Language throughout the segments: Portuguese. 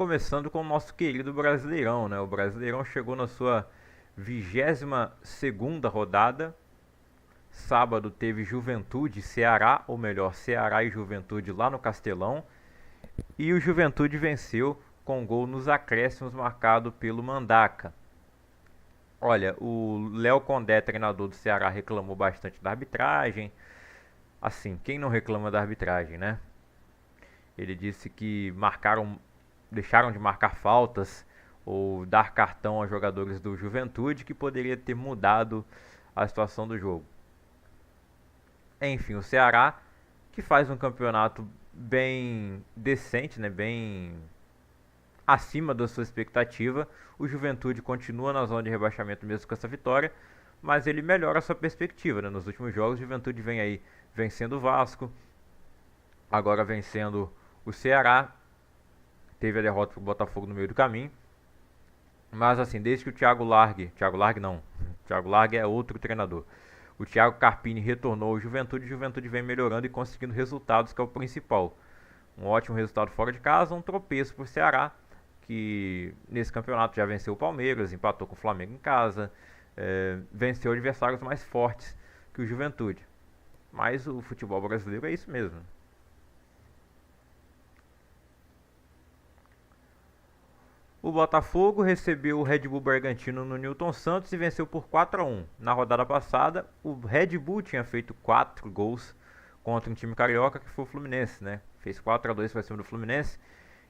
Começando com o nosso querido Brasileirão, né? O Brasileirão chegou na sua 22ª rodada. Sábado teve Juventude e Ceará, ou melhor, Ceará e Juventude lá no Castelão. E o Juventude venceu com gol nos acréscimos marcado pelo Mandaca. Olha, o Léo Condé, treinador do Ceará, reclamou bastante da arbitragem. Assim, quem não reclama da arbitragem, né? Ele disse que deixaram de marcar faltas ou dar cartão aos jogadores do Juventude, que poderia ter mudado a situação do jogo. Enfim, o Ceará, que faz um campeonato bem decente, né, bem acima da sua expectativa. O Juventude continua na zona de rebaixamento mesmo com essa vitória, mas ele melhora a sua perspectiva, né? Nos últimos jogos, o Juventude vem aí vencendo o Vasco, agora vencendo o Ceará, teve a derrota pro Botafogo no meio do caminho. Mas assim, desde que o Thiago Largue não, Thiago Largue é outro treinador. O Thiago Carpini retornou ao Juventude, o Juventude vem melhorando e conseguindo resultados, que é o principal. Um ótimo resultado fora de casa, um tropeço para o Ceará, que nesse campeonato já venceu o Palmeiras, empatou com o Flamengo em casa, venceu adversários mais fortes que o Juventude. Mas o futebol brasileiro é isso mesmo. O Botafogo recebeu o Red Bull Bragantino no Newton Santos e venceu por 4-1. Na rodada passada, o Red Bull tinha feito 4 gols contra um time carioca, que foi o Fluminense, né? Fez 4-2 para cima do Fluminense.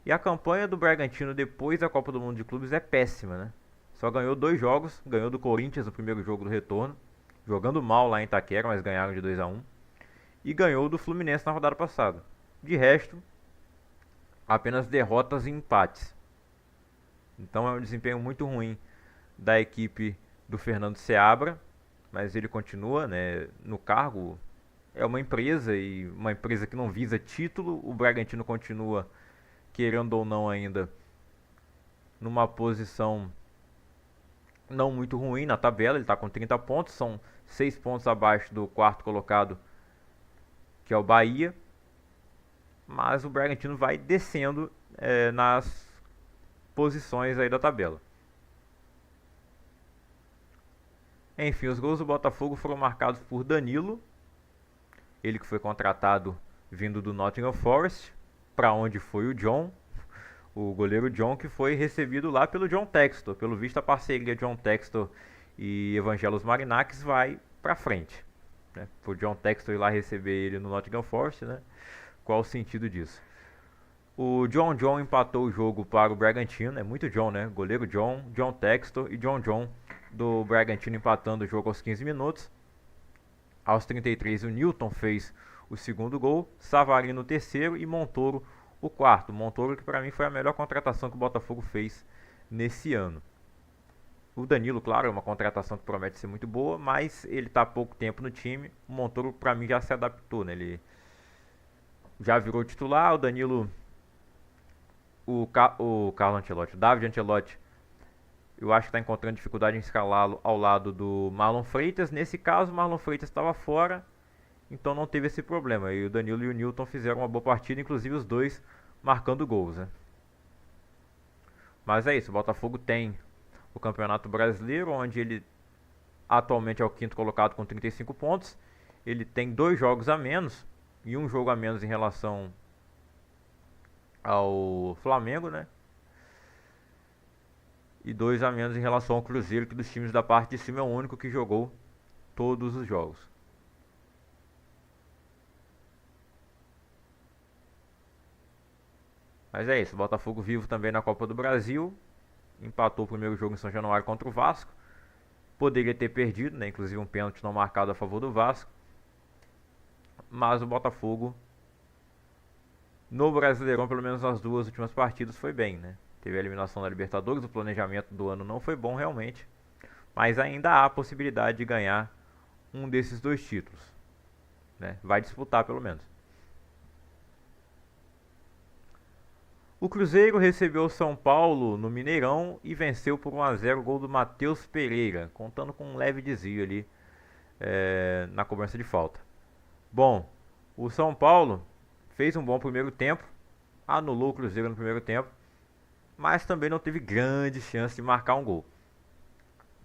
E a campanha do Bragantino depois da Copa do Mundo de Clubes é péssima, né? Só ganhou 2 jogos, ganhou do Corinthians no primeiro jogo do retorno, jogando mal lá em Itaquera, mas ganharam de 2-1. E ganhou do Fluminense na rodada passada. De resto, apenas derrotas e empates. Então é um desempenho muito ruim da equipe do Fernando Seabra, mas ele continua, né, no cargo. É uma empresa e uma empresa que não visa título. O Bragantino continua, querendo ou não ainda, numa posição não muito ruim na tabela. Ele está com 30 pontos, são 6 pontos abaixo do quarto colocado, que é o Bahia. Mas o Bragantino vai descendo nas posições aí da tabela. Enfim, os gols do Botafogo foram marcados por Danilo, ele que foi contratado vindo do Nottingham Forest, para onde foi o John, o goleiro John, que foi recebido lá pelo John Textor. Pelo visto, a parceria John Textor e Evangelos Marinakis vai para frente, né? Pro John Textor ir lá receber ele no Nottingham Forest, né? Qual o sentido disso? O John empatou o jogo para o Bragantino, é muito John, né? Goleiro John, John Textor e John do Bragantino empatando o jogo aos 15 minutos. Aos 33 o Newton fez o segundo gol, Savarino o terceiro e Montoro o quarto. Montoro, que para mim foi a melhor contratação que o Botafogo fez nesse ano. O Danilo, claro, é uma contratação que promete ser muito boa, mas ele está há pouco tempo no time. O Montoro para mim já se adaptou, né? Ele já virou titular. O Danilo, o Carlo Ancelotti, o David Ancelotti, eu acho que está encontrando dificuldade em escalá-lo ao lado do Marlon Freitas. Nesse caso, o Marlon Freitas estava fora, então não teve esse problema. E o Danilo e o Newton fizeram uma boa partida, inclusive os dois marcando gols, né? Mas é isso, o Botafogo tem o Campeonato Brasileiro, onde ele atualmente é o quinto colocado com 35 pontos. Ele tem 2 jogos a menos e um jogo a menos em relação ao Flamengo, né? E 2 a menos em relação ao Cruzeiro, que dos times da parte de cima é o único que jogou todos os jogos. Mas é isso, o Botafogo vivo também na Copa do Brasil, empatou o primeiro jogo em São Januário contra o Vasco, poderia ter perdido, né? Inclusive um pênalti não marcado a favor do Vasco, mas o Botafogo no Brasileirão, pelo menos nas 2 últimas partidas, foi bem, né? Teve a eliminação da Libertadores, o planejamento do ano não foi bom realmente, mas ainda há a possibilidade de ganhar um desses 2 títulos, né? Vai disputar pelo menos. O Cruzeiro recebeu o São Paulo no Mineirão e venceu por 1-0, o gol do Matheus Pereira, contando com um leve desvio ali na cobrança de falta. Bom, o São Paulo fez um bom primeiro tempo, anulou o Cruzeiro no primeiro tempo, mas também não teve grande chance de marcar um gol.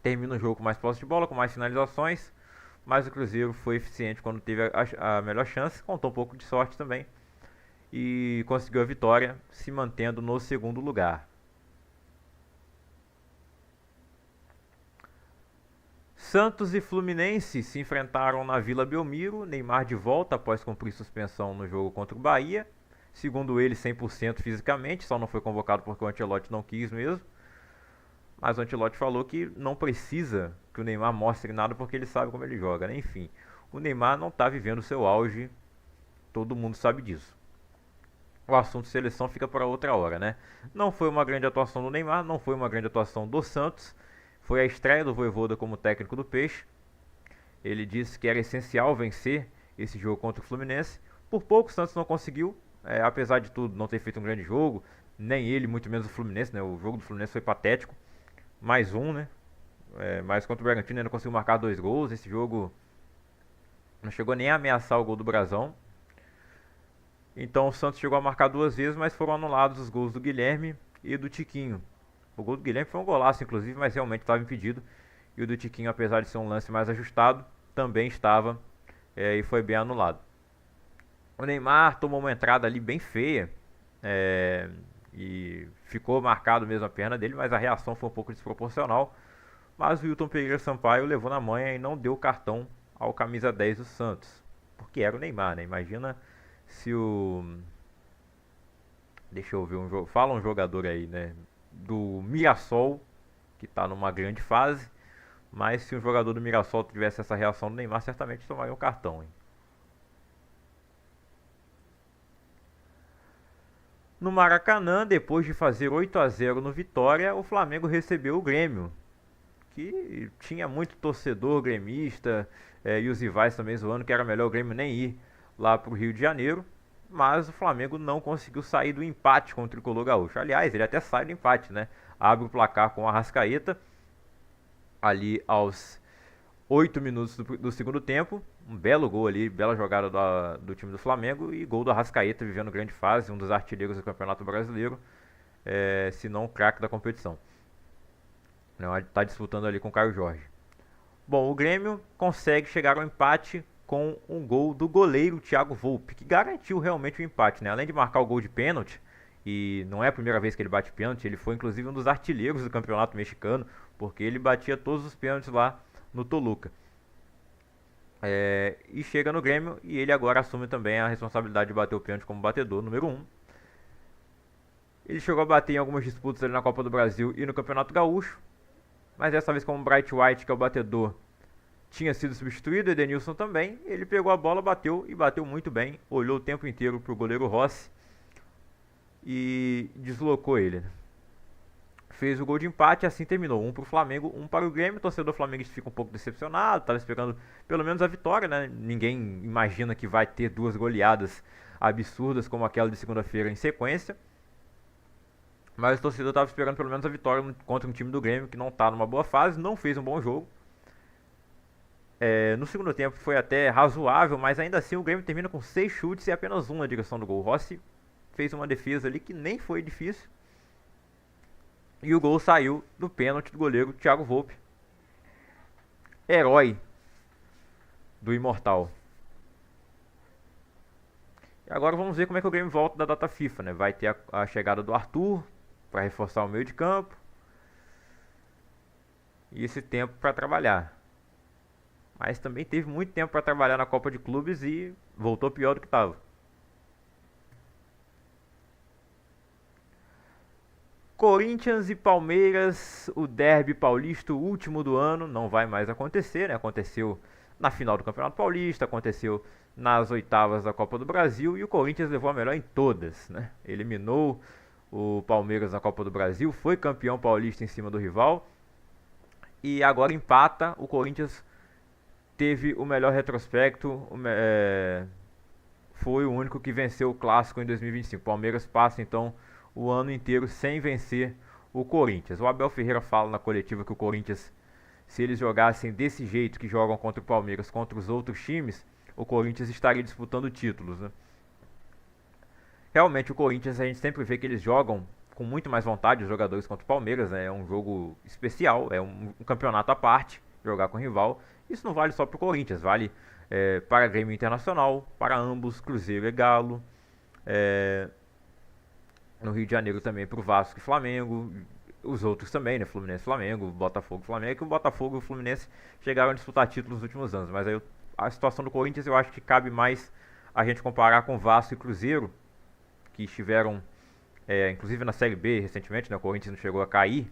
Termina o jogo com mais posse de bola, com mais finalizações, mas o Cruzeiro foi eficiente quando teve a melhor chance, contou um pouco de sorte também e conseguiu a vitória, se mantendo no segundo lugar. Santos e Fluminense se enfrentaram na Vila Belmiro, Neymar de volta após cumprir suspensão no jogo contra o Bahia, segundo ele 100% fisicamente, só não foi convocado porque o Ancelotti não quis mesmo. Mas o Ancelotti falou que não precisa que o Neymar mostre nada porque ele sabe como ele joga, né? Enfim, o Neymar não está vivendo o seu auge, todo mundo sabe disso. O assunto seleção fica para outra hora, né? Não foi uma grande atuação do Neymar, não foi uma grande atuação do Santos. Foi a estreia do Vojvoda como técnico do Peixe. Ele disse que era essencial vencer esse jogo contra o Fluminense. Por pouco o Santos não conseguiu, apesar de tudo não ter feito um grande jogo, nem ele, muito menos o Fluminense, né? O jogo do Fluminense foi patético. Mais um, né? Mas contra o Bragantino ainda conseguiu marcar 2 gols. Esse jogo não chegou nem a ameaçar o gol do Brasão. Então o Santos chegou a marcar 2 vezes, mas foram anulados os gols do Guilherme e do Tiquinho. O gol do Guilherme foi um golaço, inclusive, mas realmente estava impedido. E o do Tiquinho, apesar de ser um lance mais ajustado, também estava e foi bem anulado. O Neymar tomou uma entrada ali bem feia e ficou marcado mesmo a perna dele, mas a reação foi um pouco desproporcional. Mas o Wilton Pereira Sampaio levou na manha e não deu cartão ao camisa 10 do Santos. Porque era o Neymar, né? Imagina se o... Deixa eu ver um jogo. Fala um jogador aí, né? Do Mirassol, que está numa grande fase. Mas se um jogador do Mirassol tivesse essa reação do Neymar, certamente tomaria um cartão, hein? No Maracanã, depois de fazer 8-0 no Vitória, o Flamengo recebeu o Grêmio, que tinha muito torcedor gremista e os rivais também zoando que era melhor o Grêmio nem ir lá para o Rio de Janeiro. Mas o Flamengo não conseguiu sair do empate contra o Tricolor Gaúcho. Aliás, ele até sai do empate, né? Abre o placar com a Arrascaeta ali aos 8 minutos do segundo tempo. Um belo gol ali, bela jogada do time do Flamengo e gol do Arrascaeta vivendo grande fase, um dos artilheiros do Campeonato Brasileiro, se não o craque da competição. Está disputando ali com o Caio Jorge. Bom, o Grêmio consegue chegar ao empate com um gol do goleiro Thiago Volpe, que garantiu realmente o empate, né? Além de marcar o gol de pênalti, e não é a primeira vez que ele bate pênalti, ele foi inclusive um dos artilheiros do Campeonato Mexicano, porque ele batia todos os pênaltis lá no Toluca. E chega no Grêmio e ele agora assume também a responsabilidade de bater o pênalti como batedor número 1. Ele chegou a bater em algumas disputas ali na Copa do Brasil e no Campeonato Gaúcho, mas dessa vez como o Bright White, que é o batedor, tinha sido substituído, Edenilson também, ele pegou a bola, bateu e bateu muito bem, olhou o tempo inteiro para o goleiro Rossi e deslocou ele. Fez o gol de empate e assim terminou, 1 para o Flamengo, 1 para o Grêmio. O torcedor flamenguista fica um pouco decepcionado, estava esperando pelo menos a vitória, né? Ninguém imagina que vai ter 2 goleadas absurdas como aquela de segunda-feira em sequência. Mas o torcedor estava esperando pelo menos a vitória contra um time do Grêmio que não está numa boa fase, não fez um bom jogo. No segundo tempo foi até razoável, mas ainda assim o Grêmio termina com 6 chutes e apenas 1 na direção do gol. O Rossi fez uma defesa ali que nem foi difícil. E o gol saiu do pênalti do goleiro Thiago Volpe, herói do Imortal. E agora vamos ver como é que o Grêmio volta da data FIFA, né? Vai ter a chegada do Arthur para reforçar o meio de campo e esse tempo para trabalhar. Mas também teve muito tempo para trabalhar na Copa de Clubes e voltou pior do que estava. Corinthians e Palmeiras, o derby paulista, o último do ano, não vai mais acontecer, né? Aconteceu na final do Campeonato Paulista, aconteceu nas oitavas da Copa do Brasil e o Corinthians levou a melhor em todas, né? Eliminou o Palmeiras na Copa do Brasil, foi campeão paulista em cima do rival e agora empata. O Corinthians teve o melhor retrospecto, foi o único que venceu o Clássico em 2025. O Palmeiras passa então o ano inteiro sem vencer o Corinthians. O Abel Ferreira fala na coletiva que o Corinthians, se eles jogassem desse jeito que jogam contra o Palmeiras, contra os outros times, o Corinthians estaria disputando títulos, né? Realmente o Corinthians, a gente sempre vê que eles jogam com muito mais vontade os jogadores contra o Palmeiras, né? É um jogo especial, é um campeonato à parte, jogar com o rival. Isso não vale só para o Corinthians, vale para Grêmio Internacional, para ambos, Cruzeiro e Galo. No Rio de Janeiro também para o Vasco e Flamengo, os outros também, né? Fluminense, Flamengo, Botafogo e Flamengo. É que o Botafogo e o Fluminense chegaram a disputar títulos nos últimos anos, mas aí a situação do Corinthians eu acho que cabe mais a gente comparar com Vasco e Cruzeiro, que estiveram, inclusive na Série B recentemente, né? O Corinthians não chegou a cair,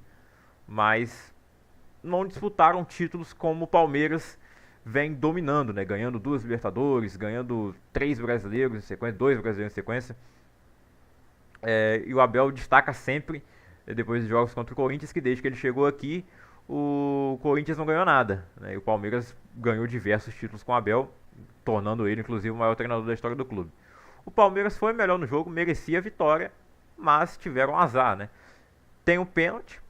mas não disputaram títulos como o Palmeiras vem dominando, né? Ganhando 2 Libertadores, ganhando 3 brasileiros em sequência, 2 brasileiros em sequência. E o Abel destaca sempre, depois dos jogos contra o Corinthians, que desde que ele chegou aqui, o Corinthians não ganhou nada, né? E o Palmeiras ganhou diversos títulos com o Abel, tornando ele, inclusive, o maior treinador da história do clube. O Palmeiras foi melhor no jogo, merecia a vitória, mas tiveram azar, né? Tem um pênalti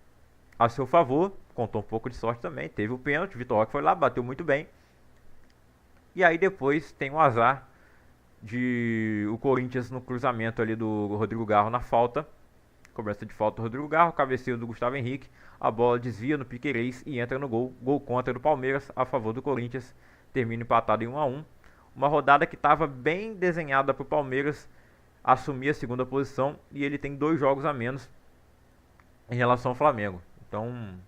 a seu favor, contou um pouco de sorte também, teve o pênalti, o Vitor Roque foi lá, bateu muito bem. E aí depois tem o azar de o Corinthians no cruzamento ali do Rodrigo Garro na falta. Cobrança de falta do Rodrigo Garro, cabeceio do Gustavo Henrique, a bola desvia no Piquerez e entra no gol. Gol contra do Palmeiras a favor do Corinthians, termina empatado em 1-1. Uma rodada que estava bem desenhada para o Palmeiras assumir a segunda posição e ele tem 2 jogos a menos em relação ao Flamengo. Então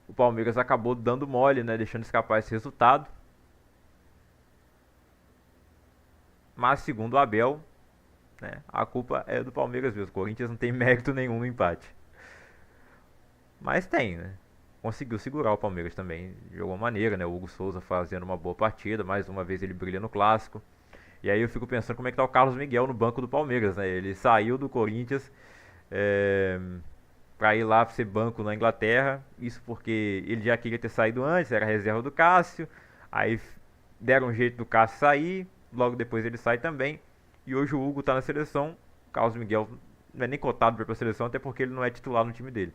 o Palmeiras acabou dando mole, né, deixando escapar esse resultado. Mas segundo o Abel, né, a culpa é do Palmeiras mesmo. O Corinthians não tem mérito nenhum no empate. Mas tem, né? Conseguiu segurar o Palmeiras também. Jogou maneira, né? O Hugo Souza fazendo uma boa partida. Mais uma vez ele brilha no Clássico. E aí eu fico pensando como é que tá o Carlos Miguel no banco do Palmeiras, né? Ele saiu do Corinthians pra ir lá ser banco na Inglaterra. Isso porque ele já queria ter saído antes, era reserva do Cássio. Aí deram um jeito do Cássio sair. Logo depois ele sai também. E hoje o Hugo tá na seleção. O Carlos Miguel não é nem cotado para ir pra seleção, até porque ele não é titular no time dele.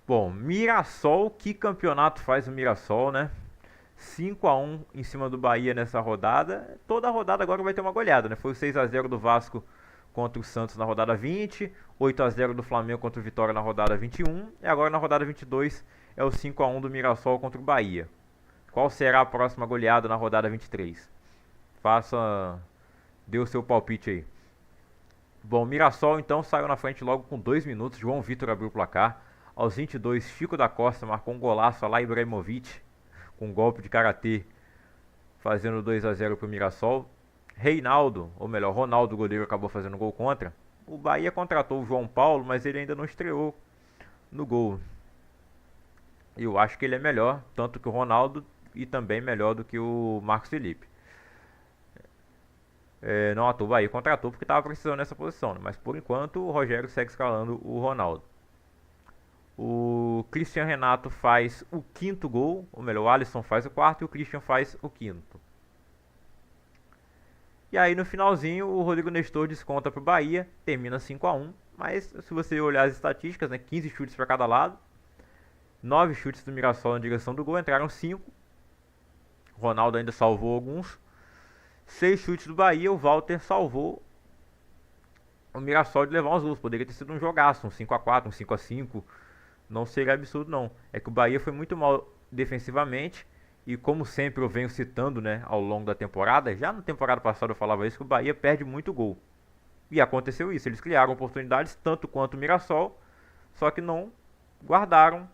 Bom, Mirassol, que campeonato faz o Mirassol, né? 5-1 em cima do Bahia nessa rodada. Toda a rodada agora vai ter uma goleada, né? Foi o 6-0 do Vasco contra o Santos na rodada 20, 8-0 do Flamengo contra o Vitória na rodada 21, e agora na rodada 22 é o 5-1 do Mirassol contra o Bahia. Qual será a próxima goleada na rodada 23? Dê o seu palpite aí. Bom, Mirassol então saiu na frente logo com 2 minutos. João Vitor abriu o placar. Aos 22, Chico da Costa marcou um golaço lá, Ibrahimovic, com um golpe de karatê, fazendo 2-0 para o Mirassol. Reinaldo, ou melhor, Ronaldo, o goleiro, acabou fazendo gol contra. O Bahia contratou o João Paulo, mas ele ainda não estreou no gol. Eu acho que ele é melhor, tanto que o Ronaldo, e também melhor do que o Marcos Felipe. Não à toa, o Bahia contratou porque estava precisando nessa posição, né? Mas por enquanto o Rogério segue escalando o Ronaldo. O Cristian Renato faz o 5º gol, ou melhor, o Alisson faz o 4º e o Cristian faz o 5º. E aí no finalzinho o Rodrigo Nestor desconta para o Bahia, termina 5-1. Mas se você olhar as estatísticas, né, 15 chutes para cada lado, 9 chutes do Mirassol na direção do gol, entraram 5. O Ronaldo ainda salvou alguns. 6 chutes do Bahia, o Walter salvou o Mirassol de levar uns gols. Poderia ter sido um jogaço, um 5-4, um 5-5. Não seria absurdo não. É que o Bahia foi muito mal defensivamente. E como sempre eu venho citando, né, ao longo da temporada, já na temporada passada eu falava isso, que o Bahia perde muito gol. E aconteceu isso, eles criaram oportunidades tanto quanto o Mirassol, só que não guardaram,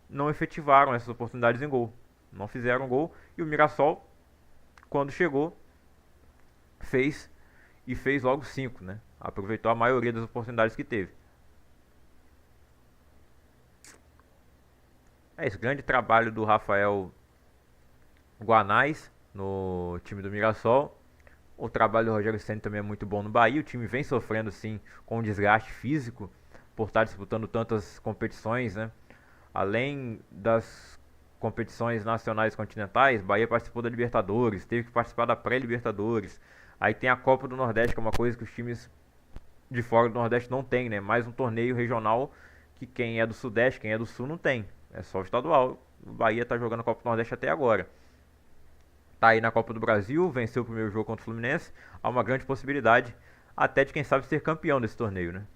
não efetivaram essas oportunidades em gol. Não fizeram gol e o Mirassol, quando chegou, fez logo 5, né? Aproveitou a maioria das oportunidades que teve. É esse grande trabalho do Rafael Guanais no time do Mirassol. O trabalho do Rogério Ceni também é muito bom no Bahia. O time vem sofrendo sim com um desgaste físico por estar disputando tantas competições, né? Além das competições nacionais e continentais, Bahia participou da Libertadores, teve que participar da pré-Libertadores. Aí tem a Copa do Nordeste, que é uma coisa que os times de fora do Nordeste não tem, né? Mais um torneio regional que quem é do Sudeste, quem é do Sul não tem. É só o estadual. O Bahia está jogando a Copa do Nordeste até agora. Tá aí na Copa do Brasil, venceu o primeiro jogo contra o Fluminense. Há uma grande possibilidade até de quem sabe ser campeão desse torneio, né?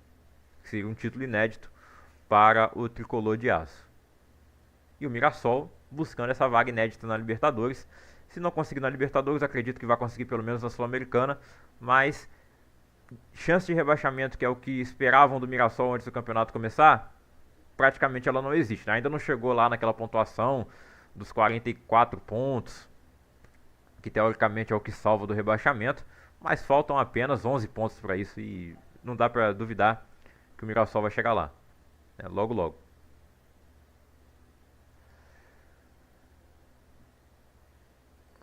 Seria um título inédito para o tricolor de aço. E o Mirassol buscando essa vaga inédita na Libertadores. Se não conseguir na Libertadores, acredito que vai conseguir pelo menos na Sul-Americana, mas chance de rebaixamento, que é o que esperavam do Mirassol antes do campeonato começar, praticamente ela não existe, né? Ainda não chegou lá naquela pontuação dos 44 pontos, que teoricamente é o que salva do rebaixamento, mas faltam apenas 11 pontos para isso e não dá para duvidar que o Mirassol vai chegar lá, né? Logo logo.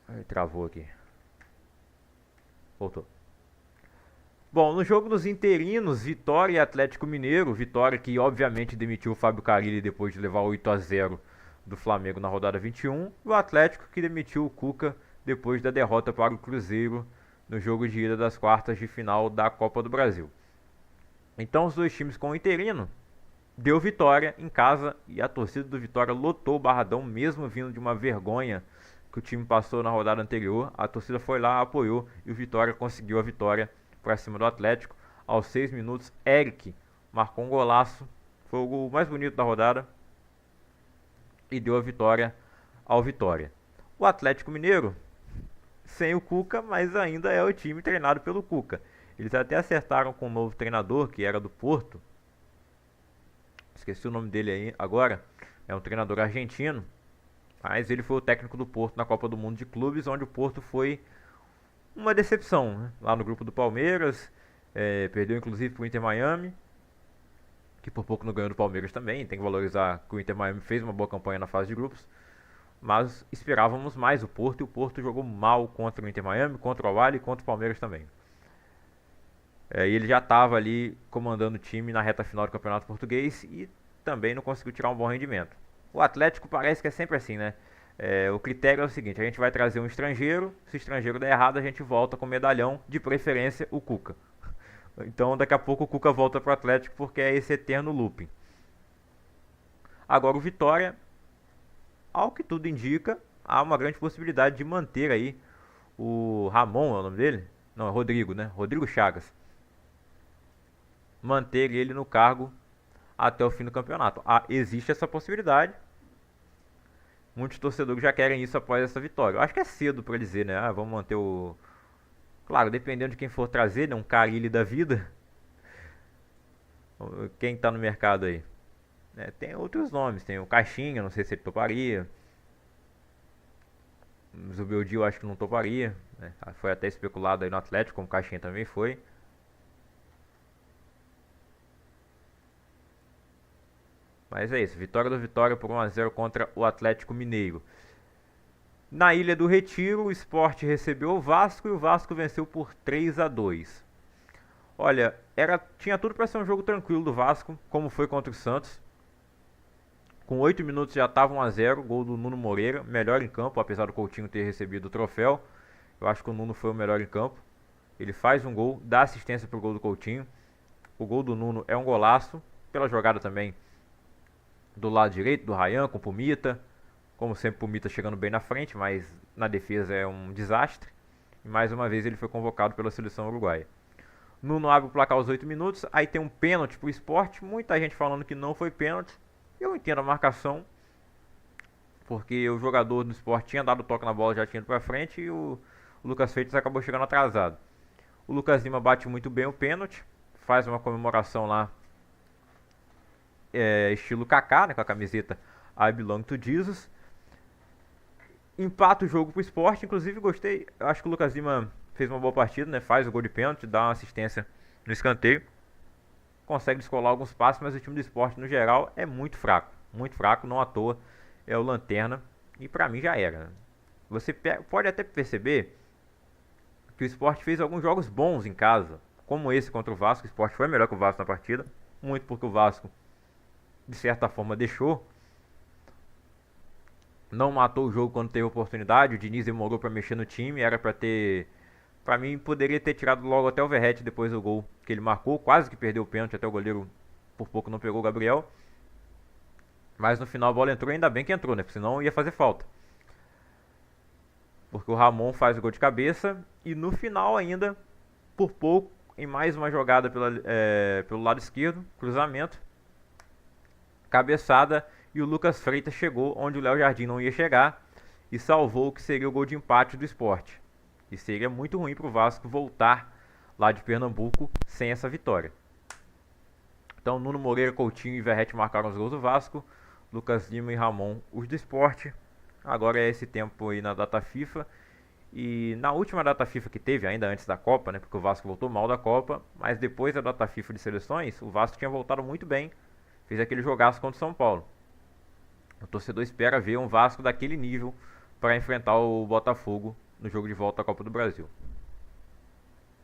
Ai, travou aqui. Voltou. Bom, no jogo dos interinos, Vitória e Atlético Mineiro. Vitória que obviamente demitiu o Fábio Carille depois de levar 8-0 do Flamengo na rodada 21. E o Atlético que demitiu o Cuca depois da derrota para o Cruzeiro no jogo de ida das quartas de final da Copa do Brasil. Então os dois times com o interino deu vitória em casa e a torcida do Vitória lotou o Barradão, mesmo vindo de uma vergonha que o time passou na rodada anterior. A torcida foi lá, apoiou e o Vitória conseguiu a vitória para cima do Atlético. Aos 6 minutos, Eric marcou um golaço, foi o gol mais bonito da rodada e deu a vitória ao Vitória. O Atlético Mineiro, sem o Cuca, mas ainda é o time treinado pelo Cuca. Eles até acertaram com o novo treinador, que era do Porto. Esqueci o nome dele aí agora. É um treinador argentino. Mas ele foi o técnico do Porto na Copa do Mundo de Clubes, onde o Porto foi uma decepção, né? Lá no grupo do Palmeiras. Perdeu inclusive para o Inter Miami, que por pouco não ganhou do Palmeiras também. Tem que valorizar que o Inter Miami fez uma boa campanha na fase de grupos. Mas esperávamos mais o Porto, e o Porto jogou mal contra o Inter Miami, contra o Al Ahly e contra o Palmeiras também. E ele já estava ali comandando o time na reta final do Campeonato Português e também não conseguiu tirar um bom rendimento. O Atlético parece que é sempre assim, né? O critério é o seguinte: a gente vai trazer um estrangeiro, se o estrangeiro der errado, a gente volta com medalhão, de preferência o Cuca. Então daqui a pouco o Cuca volta para o Atlético porque é esse eterno looping. Agora o Vitória, ao que tudo indica, há uma grande possibilidade de manter aí o Ramon, é o nome dele? Não, é Rodrigo, né? Rodrigo Chagas. Manter ele no cargo até o fim do campeonato. Existe essa possibilidade. Muitos torcedores já querem isso após essa vitória. Eu acho que é cedo para dizer, né? Vamos manter o... Claro, dependendo de quem for trazer, né? Um Carille da vida. Quem tá no mercado aí? Tem outros nomes. Tem o Caixinha, não sei se ele toparia. O Zubeldia eu acho que não toparia, né? Foi até especulado aí no Atlético, como o Caixinha também foi. Mas é isso, vitória do Vitória por 1-0 contra o Atlético Mineiro. Na Ilha do Retiro, o Sport recebeu o Vasco e o Vasco venceu por 3-2. Olha, tinha tudo para ser um jogo tranquilo do Vasco, como foi contra o Santos. Com 8 minutos já estava 1-0, gol do Nuno Moreira, melhor em campo, apesar do Coutinho ter recebido o troféu. Eu acho que o Nuno foi o melhor em campo. Ele faz um gol, dá assistência para o gol do Coutinho. O gol do Nuno é um golaço, pela jogada também do lado direito, do Ryan com o Pumita. Como sempre, Pumita chegando bem na frente, mas na defesa é um desastre. E mais uma vez ele foi convocado pela seleção uruguaia. Nuno abre o placar aos 8 minutos, aí tem um pênalti pro Sport. Muita gente falando que não foi pênalti. Eu entendo a marcação, porque o jogador do Sport tinha dado toque na bola, já tinha ido pra frente, e o Lucas Freitas acabou chegando atrasado. O Lucas Lima bate muito bem o pênalti, faz uma comemoração lá, estilo Kaká, né, com a camiseta I Belong to Jesus. Empata o jogo pro Sport, inclusive gostei, acho que o Lucas Lima fez uma boa partida, né, faz o gol de pênalti, dá uma assistência no escanteio. Consegue descolar alguns passos, mas o time do Sport no geral é muito fraco, não à toa é o lanterna, e pra mim já era. Você pode até perceber que o Sport fez alguns jogos bons em casa, como esse contra o Vasco. O Sport foi melhor que o Vasco na partida, muito porque o Vasco de certa forma deixou, não matou o jogo quando teve oportunidade. O Diniz demorou pra mexer no time, era pra ter... Pra mim, poderia ter tirado logo até o Verratti depois do gol que ele marcou. Quase que perdeu o pênalti, até o goleiro por pouco não pegou o Gabriel. Mas no final a bola entrou, ainda bem que entrou, né? Porque senão ia fazer falta. porque o Ramon faz o gol de cabeça e no final ainda, por pouco, em mais uma jogada pelo lado esquerdo, cruzamento, cabeçada, e o Lucas Freitas chegou onde o Léo Jardim não ia chegar e salvou o que seria o gol de empate do Sport. E seria muito ruim para o Vasco voltar lá de Pernambuco sem essa vitória. Então Nuno Moreira, Coutinho e Verratti marcaram os gols do Vasco, Lucas Lima e Ramon os do Sport. Agora é esse tempo aí na data FIFA. E na última data FIFA que teve, ainda antes da Copa, né, porque o Vasco voltou mal da Copa, mas depois da data FIFA de seleções, o Vasco tinha voltado muito bem, fez aquele jogaço contra o São Paulo. O torcedor espera ver um Vasco daquele nível para enfrentar o Botafogo no jogo de volta à Copa do Brasil.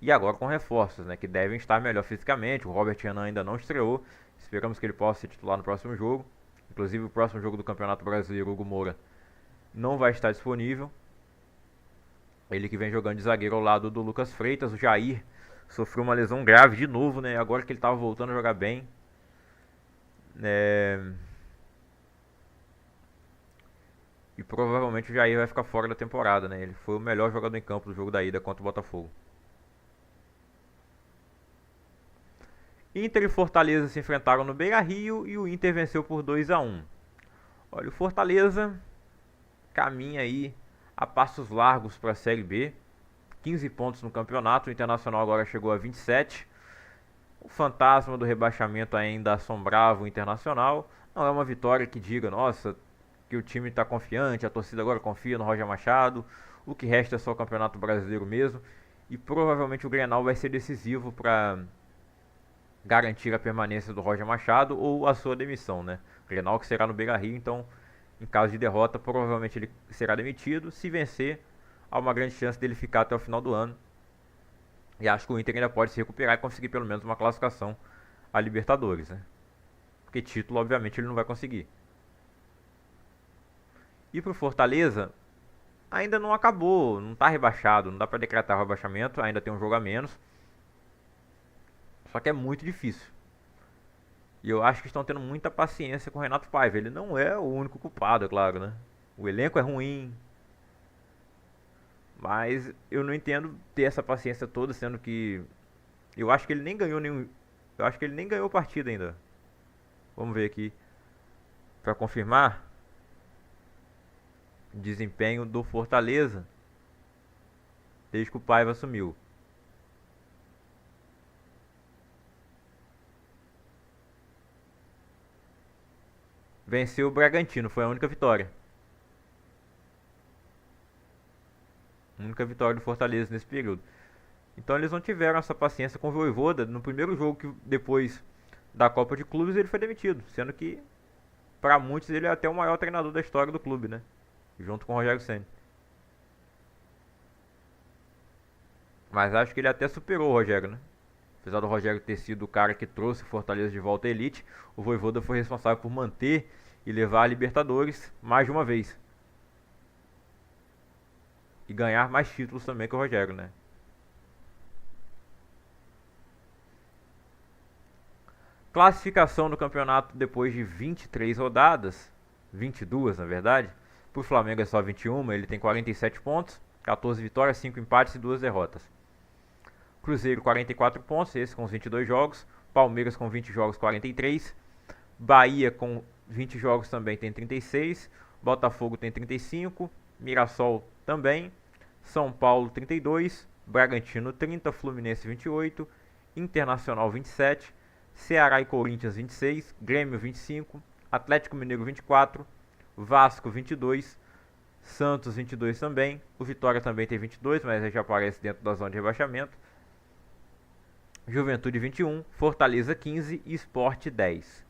E agora com reforços, né, que devem estar melhor fisicamente. O Robert Renan ainda não estreou, esperamos que ele possa ser titular no próximo jogo. Inclusive o próximo jogo do Campeonato Brasileiro, o Hugo Moura não vai estar disponível. Ele que vem jogando de zagueiro ao lado do Lucas Freitas. O Jair sofreu uma lesão grave de novo, né? Agora que ele estava voltando a jogar bem. E provavelmente o Jair vai ficar fora da temporada, né? Ele foi o melhor jogador em campo do jogo da ida contra o Botafogo. Inter e Fortaleza se enfrentaram no Beira-Rio e o Inter venceu por 2-1. Olha, o Fortaleza caminha aí a passos largos para a Série B. 15 pontos no campeonato, o Internacional agora chegou a 27. O fantasma do rebaixamento ainda assombrava o Internacional. Não é uma vitória que diga, nossa, que o time está confiante, a torcida agora confia no Roger Machado. O que resta é só o Campeonato Brasileiro mesmo. E provavelmente o Grenal vai ser decisivo para garantir a permanência do Roger Machado ou a sua demissão, né? O Grenal que será no Beira-Rio, então em caso de derrota provavelmente ele será demitido. Se vencer, há uma grande chance dele ficar até o final do ano. E acho que o Inter ainda pode se recuperar e conseguir pelo menos uma classificação a Libertadores, né? Porque título obviamente ele não vai conseguir. E pro Fortaleza, ainda não acabou, não está rebaixado, não dá para decretar o rebaixamento, ainda tem um jogo a menos. Só que é muito difícil. E eu acho que estão tendo muita paciência com o Renato Paiva. Ele não é o único culpado, é claro, né? O elenco é ruim. Mas eu não entendo ter essa paciência toda, sendo que eu acho que ele nem ganhou nenhum. Eu acho que ele nem ganhou partida ainda. Vamos ver aqui para confirmar. Desempenho do Fortaleza desde que o Paiva assumiu. Venceu o Bragantino, foi a única vitória. A única vitória do Fortaleza nesse período. Então eles não tiveram essa paciência com o Vojvoda. No primeiro jogo que depois da Copa de Clubes ele foi demitido, sendo que para muitos ele é até o maior treinador da história do clube, né? Junto com o Rogério Ceni. Mas acho que ele até superou o Rogério, né? Apesar do Rogério ter sido o cara que trouxe o Fortaleza de volta à elite, o Vojvoda foi responsável por manter e levar a Libertadores mais de uma vez. E ganhar mais títulos também que o Rogério, né? Classificação do campeonato depois de 23 rodadas, 22 na verdade. Para o Flamengo é só 21, ele tem 47 pontos, 14 vitórias, 5 empates e 2 derrotas. Cruzeiro 44 pontos, esse com os 22 jogos. Palmeiras com 20 jogos, 43. Bahia com 20 jogos também tem 36. Botafogo tem 35. Mirassol também. São Paulo 32. Bragantino 30. Fluminense 28. Internacional 27. Ceará e Corinthians 26. Grêmio 25. Atlético Mineiro 24. Vasco 22. Santos 22 também. O Vitória também tem 22, mas já aparece dentro da zona de rebaixamento. Juventude 21, Fortaleza 15 e Sport 10.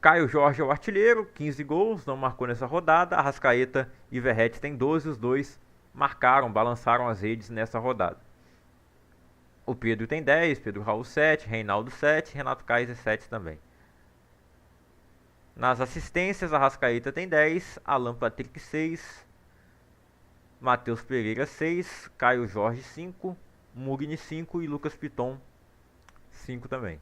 Caio Jorge é o artilheiro, 15 gols, não marcou nessa rodada. Arrascaeta e Verratti têm 12, os dois marcaram, balançaram as redes nessa rodada. O Pedro tem 10, Pedro Raul 7, Reinaldo 7, Renato Kaiser 7 também. Nas assistências, Arrascaeta tem 10, Alan Patrick 6, Matheus Pereira 6, Caio Jorge 5, Mugni 5 e Lucas Piton 5 também.